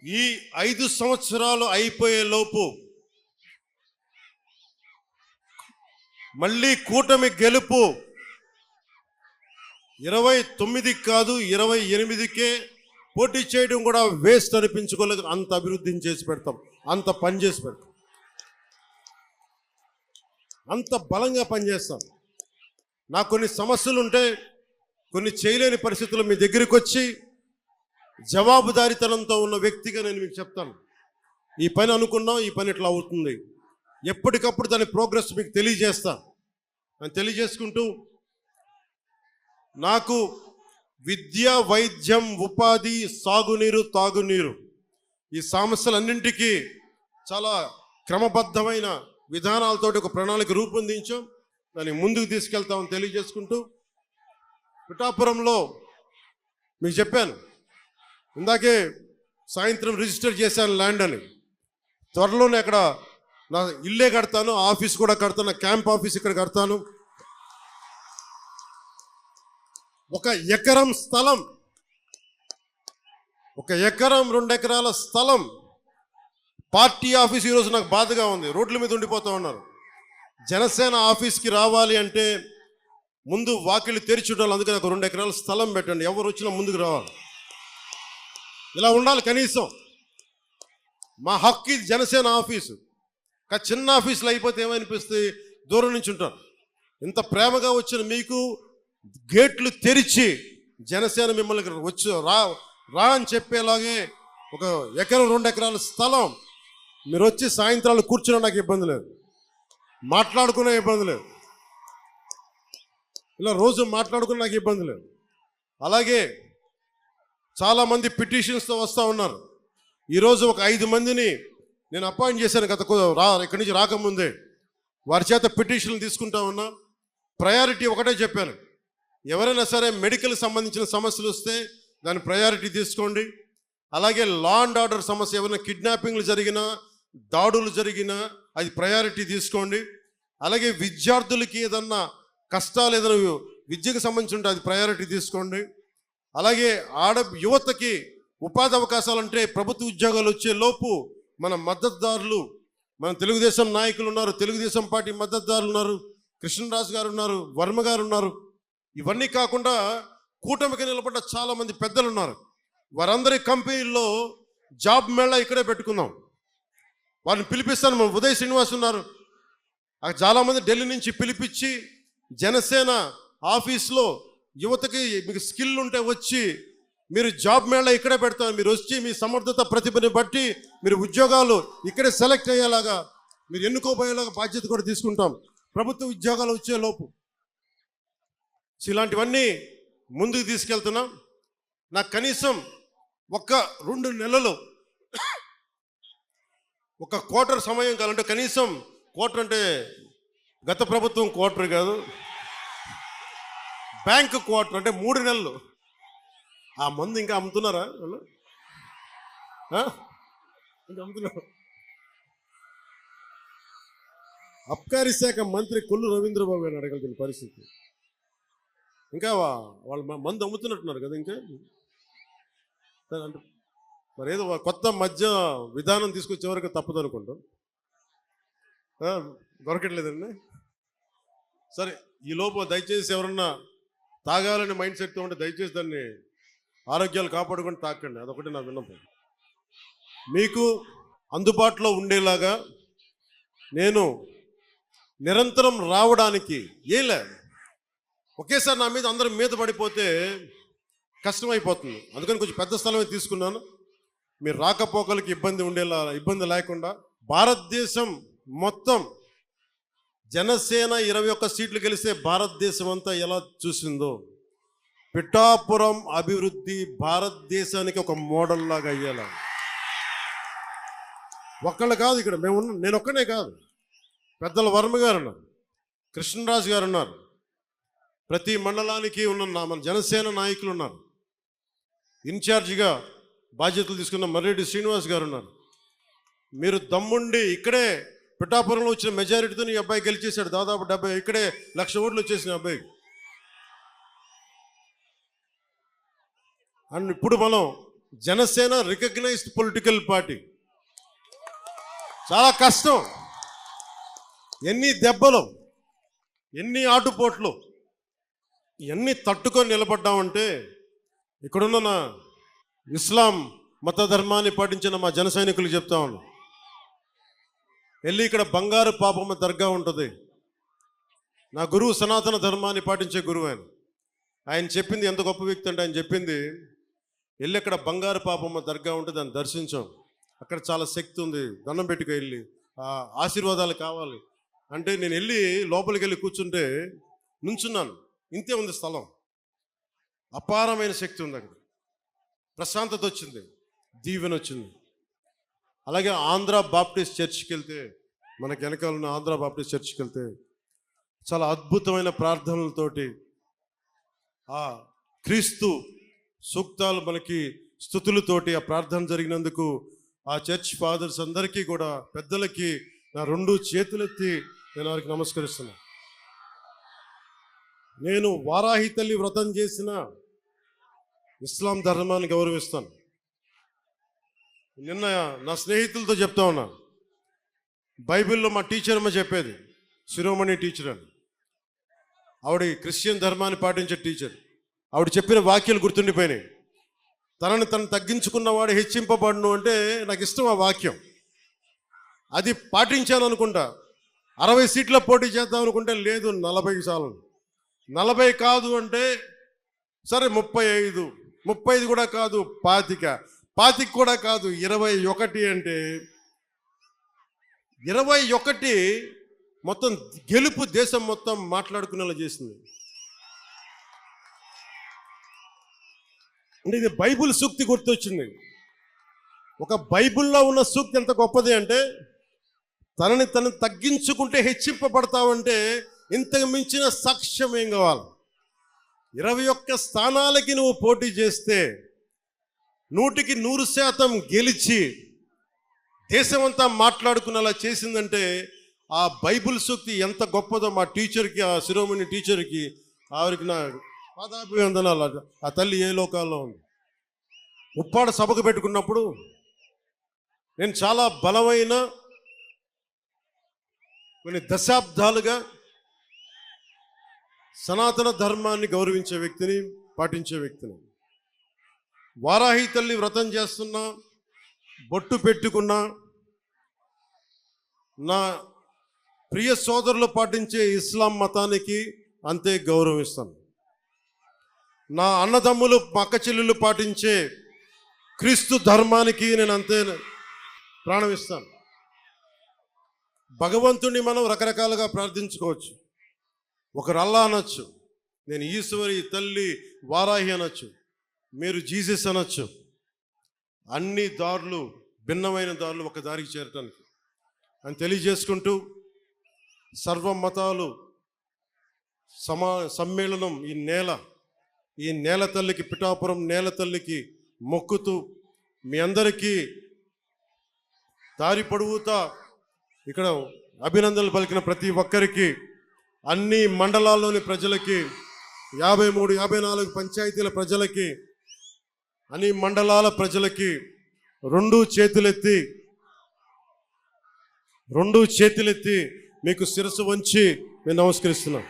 ఈ 5 సంవత్సరాలు అయిపోయే లోపు మళ్ళీ కూటమి గెలుపు 29 కాదు 28కే పోటీ చేయడం కూడా వేస్ట్ అనిపించుకోలేదు. అంత అభివృద్ధిని చేసి పెడతాం, అంత పని చేసి పెడతాం, అంత బలంగా పనిచేస్తాం. నాకు కొన్ని సమస్యలు ఉంటే, కొన్ని చేయలేని పరిస్థితులు మీ దగ్గరికి వచ్చి జవాబుదారీతనంతో ఉన్న వ్యక్తిగా నేను మీకు చెప్తాను. ఈ పని అనుకున్నాం, ఈ పని ఇట్లా అవుతుంది, ఎప్పటికప్పుడు దాని ప్రోగ్రెస్ మీకు తెలియజేస్తా. నేను తెలియజేసుకుంటూ, నాకు విద్య, వైద్యం, ఉపాధి, సాగునీరు, తాగునీరు ఈ సమస్యలన్నింటికీ చాలా క్రమబద్ధమైన విధానాలతోటి ఒక ప్రణాళిక రూపొందించాం. దాన్ని ముందుకు తీసుకెళ్తామని తెలియజేసుకుంటూ, పిఠాపురంలో మీకు చెప్పాను ఇందాకే, సాయంత్రం రిజిస్టర్ చేశాను ల్యాండ్ అని. త్వరలోనే అక్కడ నా ఇల్లే కడతాను, ఆఫీస్ కూడా కడతాను, నా క్యాంప్ ఆఫీస్ ఇక్కడ కడతాను. 1 ఎకరం స్థలం, 1 ఎకరం 2 ఎకరాల స్థలం పార్టీ ఆఫీస్ ఈరోజు నాకు బాధగా ఉంది. రోడ్ల మీద ఉండిపోతూ ఉన్నారు. జనసేన ఆఫీస్కి రావాలి అంటే ముందు వాకిళ్ళు తెరిచి ఉండాలి. అందుకని ఒక 2 ఎకరాల స్థలం పెట్టండి, ఎవరు వచ్చినా ముందుకు రావాలి. ఇలా ఉండాలి కనీసం. మా హక్కు ఇది జనసేన ఆఫీసు. చిన్న ఆఫీసులు అయిపోతే ఏమనిపిస్తుంది, దూరం నుంచి ఉంటారు. ఇంత ప్రేమగా వచ్చిన మీకు గేట్లు తెరిచి జనసేన మిమ్మల్ని వచ్చి రా అని చెప్పేలాగే 1 ఎకరం 2 ఎకరాల స్థలం మీరు వచ్చి సాయంత్రాలు కూర్చున్నా నాకు ఇబ్బంది లేదు, మాట్లాడుకునే ఇబ్బంది లేదు, ఇలా రోజు మాట్లాడుకునే నాకు ఇబ్బంది లేదు. అలాగే చాలామంది పిటిషన్స్తో వస్తూ ఉన్నారు. ఈరోజు ఒక 5 మందిని నేను అపాయింట్ చేశాను ఇక్కడి నుంచి రాకముందే. వారి చేత పిటిషన్లు తీసుకుంటా ఉన్నా. ప్రయారిటీ ఒకటే చెప్పాను, ఎవరైనా సరే మెడికల్ సంబంధించిన సమస్యలు వస్తే దాని ప్రయారిటీ తీసుకోండి. అలాగే లా అండ్ ఆర్డర్ సమస్య, ఏమైనా కిడ్నాపింగ్లు జరిగినా, దాడులు జరిగినా అది ప్రయారిటీ తీసుకోండి. అలాగే విద్యార్థులకి ఏదన్నా కష్టాలు, ఏదైనా విద్యకు సంబంధించి ఉంటే అది ప్రయారిటీ తీసుకోండి. అలాగే యువతకి ఉపాధి అవకాశాలు అంటే ప్రభుత్వ ఉద్యోగాలు వచ్చే లోపు మన మద్దతుదారులు, మన తెలుగుదేశం నాయకులు ఉన్నారు, తెలుగుదేశం పార్టీ మద్దతుదారులు ఉన్నారు, కృష్ణరాజు గారు ఉన్నారు, వర్మ గారు ఉన్నారు. ఇవన్నీ కాకుండా కూటమికి నిలబడ్డ చాలామంది పెద్దలు ఉన్నారు. వారందరి కంపెనీల్లో జాబ్ మేళా ఇక్కడే పెట్టుకుందాం. వారిని పిలిపిస్తాను. మన ఉదయ్ శ్రీనివాస్ ఉన్నారు, చాలామంది ఢిల్లీ నుంచి పిలిపించి జనసేన ఆఫీస్లో యువతకి మీకు స్కిల్ ఉంటే వచ్చి మీరు జాబ్ మేళా ఇక్కడే పెడతారు. మీరు వచ్చి మీ సమర్థత ప్రతిభని బట్టి మీరు ఉద్యోగాలు ఇక్కడే సెలెక్ట్ అయ్యేలాగా, మీరు ఎన్నుకోబోయేలాగా బాధ్యత కూడా తీసుకుంటాం ప్రభుత్వ ఉద్యోగాలు వచ్చే లోపు. ఇలాంటివన్నీ ముందుకు తీసుకెళ్తున్నాం. నాకు కనీసం 1-2 నెలలు, 1 క్వార్టర్ సమయం కావాలంటే, కనీసం క్వార్టర్ అంటే గత ప్రభుత్వం క్వార్టర్ కాదు, బ్యాంక్ క్వార్టర్ అంటే 3 నెలలు. ఆ మందు ఇంకా అమ్ముతున్నారా? ఇంకా అమ్ముతున్నారు. అబ్కారీ శాఖ మంత్రి కొల్లు రవీంద్రబాబు గారిని అడగలిగిన పరిస్థితి. ఇంకా వాళ్ళు మందు అమ్ముతున్నట్టున్నారు కదా. ఇంకా అంటే మరి ఏదో కొత్త మధ్య విధానం తీసుకొచ్చే వరకు తప్పదు అనుకుంటాం. దొరకట్లేదండి. సరే, ఈ లోపు దయచేసి ఎవరన్నా తాగాలని మైండ్ సెట్తో ఉంటే దయచేసి దాన్ని ఆరోగ్యాలు కాపాడుకొని తాకండి. అదొకటి నా విన్నపం. మీకు అందుబాటులో ఉండేలాగా నేను నిరంతరం రావడానికి ఏం లేదు. ఒకేసారి నా మీద అందరం మీద పడిపోతే కష్టమైపోతుంది. అందుకని కొంచెం పెద్ద స్థలమే తీసుకున్నాను. మీరు రాకపోకలకి ఇబ్బంది లేకుండా. భారతదేశం మొత్తం జనసేన 21 సీట్లు గెలిస్తే భారతదేశం అంతా ఎలా చూసిందో, పిఠాపురం అభివృద్ధి భారతదేశానికి ఒక మోడల్ లాగా అయ్యేలా. ఒక్కళ్ళు కాదు, ఇక్కడ నేను ఒక్కనే కాదు, పెద్దల వర్మ గారు ఉన్నారు, కృష్ణరాజు గారు ఉన్నారు, ప్రతి మండలానికి ఉన్న మన జనసేన నాయకులు ఉన్నారు, ఇన్ఛార్జిగా బాధ్యతలు తీసుకున్న మర్రెడ్డి శ్రీనివాస్ గారు ఉన్నారు. మీరు దమ్ముండి ఇక్కడే పిఠాపురంలో వచ్చిన మెజారిటీతో ఈ అబ్బాయి గెలిచేశాడు. దాదాపు 70, ఇక్కడే 1,00,000 ఓట్లు వచ్చేసిన అబ్బాయి. అండ్ ఇప్పుడు మనం జనసేన రికగ్నైజ్డ్ పొలిటికల్ పార్టీ. చాలా కష్టం, ఎన్ని దెబ్బలు, ఎన్ని ఆటుపోట్లు, ఇవన్నీ తట్టుకొని నిలబడ్డామంటే ఇక్కడున్న నా ఇస్లాం మత ధర్మాన్ని పాటించిన మా జన సైనికులు చెప్తా ఉన్నాం. వెళ్ళి ఇక్కడ బంగారు పాపమ్మ దర్గా ఉంటుంది. నా గురువు సనాతన ధర్మాన్ని పాటించే గురువు ఆయన చెప్పింది ఎంత గొప్ప వ్యక్తి అంటే, ఆయన చెప్పింది వెళ్ళి అక్కడ బంగారు పాపమ్మ దర్గా ఉంటే దాన్ని దర్శించాం. అక్కడ చాలా శక్తి ఉంది, దండం పెట్టుకు వెళ్ళి ఆశీర్వాదాలు కావాలి అంటే నేను వెళ్ళి లోపలికి వెళ్ళి కూర్చుంటే నుంచున్నాను. ఇంతే ఉంది స్థలం, అపారమైన శక్తి ఉంది అక్కడ, ప్రశాంతత వచ్చింది, దీవెన వచ్చింది. అలాగే ఆంధ్ర బాప్టిస్ట్ చర్చ్కి వెళ్తే, మనకి వెనకాల ఉన్న ఆంధ్ర బాప్టిస్ట్ చర్చ్కి వెళ్తే చాలా అద్భుతమైన ప్రార్థనలతోటి ఆ క్రీస్తు సూక్తాలు మనకి స్తుతులతోటి ఆ ప్రార్థన జరిగినందుకు ఆ చర్చ్ ఫాదర్స్ అందరికీ కూడా, పెద్దలకి నా 2 చేతులెత్తి నేను వారికి నమస్కరిస్తున్నా. నేను వారాహి తల్లి వ్రతం చేసిన ఇస్లాం ధర్మాన్ని గౌరవిస్తాను. నిన్న నా స్నేహితులతో చెప్తా ఉన్నా, బైబిల్లో మా టీచర్ అమ్మ చెప్పేది, శిరోమణి టీచర్ అని, ఆవిడ క్రిస్టియన్ ధర్మాన్ని పాటించే టీచర్. ఆవిడ చెప్పిన వాక్యాలు గుర్తుండిపోయినాయి. తనను తను తగ్గించుకున్నవాడు హెచ్చింపబడును అంటే నాకు ఇష్టం ఆ వాక్యం. అది పాటించాను అనుకుంటా. 60 సీట్ల పోటీ చేద్దాం అనుకుంటే లేదు 40 చాలు. 40 కాదు అంటే సరే 35, 35 కూడా కాదు 25 కూడా కాదు 21 అంటే 21 మొత్తం గెలుపు దేశం మొత్తం మాట్లాడుకునేలా చేసింది. అంటే ఇది బైబిల్ సూక్తి గుర్తొచ్చింది. ఒక బైబిల్లో ఉన్న సూక్తి ఎంత గొప్పది అంటే, తనని తను తగ్గించుకుంటే హెచ్చింపబడతావంటే ఇంతకు మించిన సాక్ష్యం ఏం కావాలి? 21 స్థానాలకి నువ్వు పోటీ చేస్తే 100కి 100% గెలిచి దేశమంతా మాట్లాడుకునేలా చేసిందంటే ఆ బైబిల్ సూక్తి ఎంత గొప్పదో మా టీచర్కి, ఆ శిరోమణి టీచర్కి, ఆవిరికి నా పాదాభివందనాలు. ఆ తల్లి ఏ లోకాల్లో ఉంది. ఉప్పాడ సభకు పెట్టుకున్నప్పుడు నేను చాలా బలమైన కొన్ని దశాబ్దాలుగా సనాతన ధర్మాన్ని గౌరవించే వ్యక్తిని, పాటించే వ్యక్తిని. వారాహి తల్లి వ్రతం చేస్తున్నా, బొట్టు పెట్టుకున్నా, నా ప్రియ సోదరులు పాటించే ఇస్లాం మతానికి అంతే గౌరవిస్తాను. నా అన్నదమ్ములు, పక్క చెల్లెళ్ళు పాటించే క్రీస్తు ధర్మానికి నేను అంతే ప్రాణం ఇస్తాను. భగవంతుడిని మనం రకరకాలుగా ప్రార్థించుకోవచ్చు. ఒకరు అల్లా అనొచ్చు, నేను ఈశ్వరి తల్లి వారాహి అనొచ్చు, మీరు జీసస్ అనొచ్చు. అన్ని దారులు, భిన్నమైన దారులు ఒక దారికి చేరటానికి అని తెలియజేసుకుంటూ, సర్వ మతాలు సమ్మేళనం ఈ నేల తల్లికి, పిఠాపురం నేల తల్లికి మొక్కుతూ మీ అందరికీ దారి పొడవుతా ఇక్కడ అభినందనలు పలికిన ప్రతి ఒక్కరికి, అన్ని మండలాల్లోని ప్రజలకి, 53, 54 పంచాయతీల ప్రజలకి, అన్ని మండలాల ప్రజలకి 2 చేతులెత్తి మీకు శిరస్సు వంచి నేను నమస్కరిస్తున్నాను.